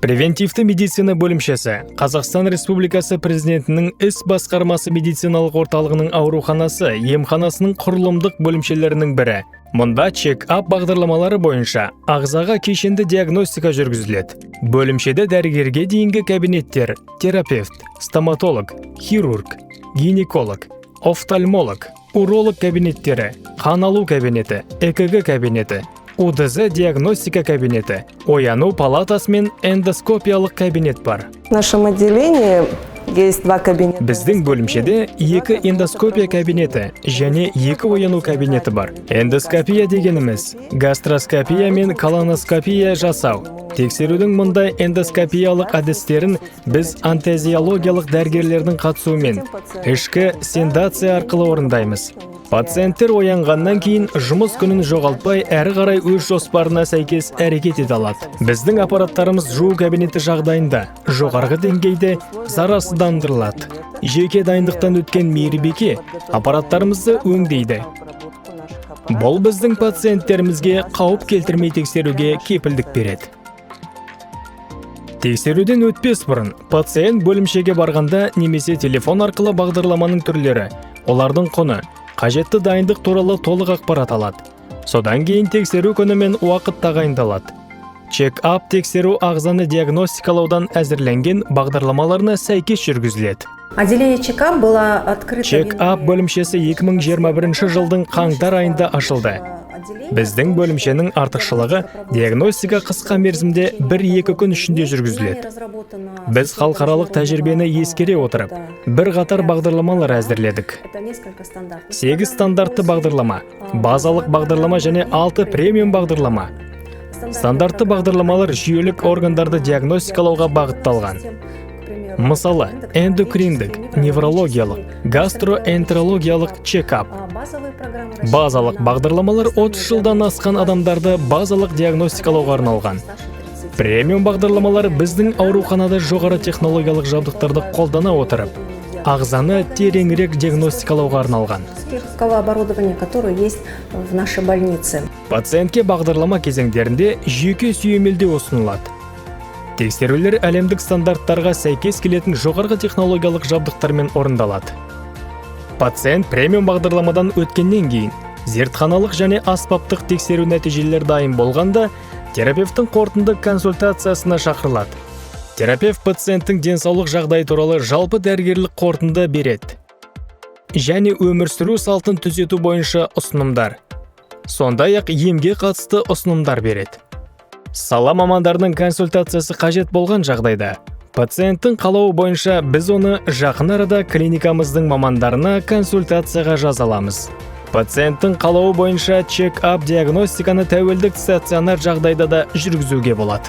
Превентивті медицина бөлімшесі Қазақстан Республикасы президентінің іс басқармасы медициналық орталығының ауруханасы емханасының құрылымдық бөлімшелерінің бірі. Мұнда чек-ап бағдарламалары бойынша ағзаға кешенді диагностика жүргізіледі. Бөлімшеде дәрігерге дейінгі кабинеттер, терапевт, стоматолог, хирург, гинеколог, офтальмолог, уролог кабинеттері, қан алу кабинеті, ЭКГ кабинеті, УДЗ диагностика кабинеті, ояну палатасы мен эндоскопиялық кабинет бар. В нашем отделении есть два кабинета. Біздің бөлімшеде 2 эндоскопия кабинеті және 2 ояну кабинеті бар. Эндоскопия дегеніміз гастроскопия мен колоноскопия жасау. Тексерудің мұндай эндоскопиялық әдістерін біз анестезиологиялық дәрігерлердің қатысуымен ішкі седация арқылы орындаймыз. Пациенттер оянғаннан кейін жұмыс күнін жоғалтпай әрі қарай өз жоспарына сәйкес әрекет ете алады. Біздің аппараттарымыз жуу кабинеті жағдайында жоғарғы деңгейде зарарсыздандырылады. Жеке дайындықтан өткен мейірбике аппараттарымызды өңдейді. Бұл біздің пациенттерімізге қауіп келтірмей тексеруге кепілдік береді. Тексеруден өтпес бұрын пациент бөлімшеге барғанда немесе телефон арқылы бағдарламаның түрлері, олардың құны, қажетті дайындық туралы толық ақпарат алады. Содан кейін тексеру күні мен уақыт тағайындалады. Чек-ап тексеру ағзаны диагностикалаудан әзірленген бағдарламаларына сәйкес жүргізіледі. Отделение чек-ап было открыто. Чек-ап бөлімшесі 2021 жылдың қаңтар айында ашылды. Біздің бөлімшенің артықшылығы диагностика қысқа мерзімде 1-2 күн ішінде жүргізіледі. Біз халықаралық тәжірибені ескере отырып, бір қатар бағдарламалар әзірледік. 8 стандартты бағдарлама, базалық бағдарлама және 6 премиум бағдарлама. Стандартты бағдарламалар жүйелік органдарды диагностикалауға бағытталған. Мысалы, эндокриндік, неврологиялық, гастроэнтерологиялық чек-ап. Базалық бағдарламалар 30 жылдан асқан адамдарды базалық диагностикалауға арналған. Премиум бағдарламалар біздің ауруханада жоғары технологиялық жабдықтарды қолдана отырып, ағзаны тереңірек диагностикалауға арналған. Оборудование, которое есть в нашей больнице. Пациентке бағдарлама кезеңдерінде жүйке сүйемелдеу ұсынылады. Тексерулер әлемдік стандарттарға сәйкес келетін жоғарғы технологиялық жабдықтармен орындалады. Пациент премиум бағдарламадан өткеннен кейін зертханалық және аспаптық тексеру нәтижелері дайын болғанда терапевттің қорытынды консультациясына шақырылады. Терапевт пациенттің денсаулық жағдайы туралы жалпы дәрігерлік қорытынды береді және өмір сүру салтын түзету бойынша ұсынымдар, сондай-ақ емге қатысты ұсынымдар береді. Сала мамандарының консультациясы қажет болған жағдайда, пациенттің қалауы бойынша біз оны жақын арада клиникамыздың мамандарына консультацияға жазаламыз. Пациенттің қалауы бойынша чек-ап диагностиканы тәуелдік стационар жағдайда да жүргізуге болады.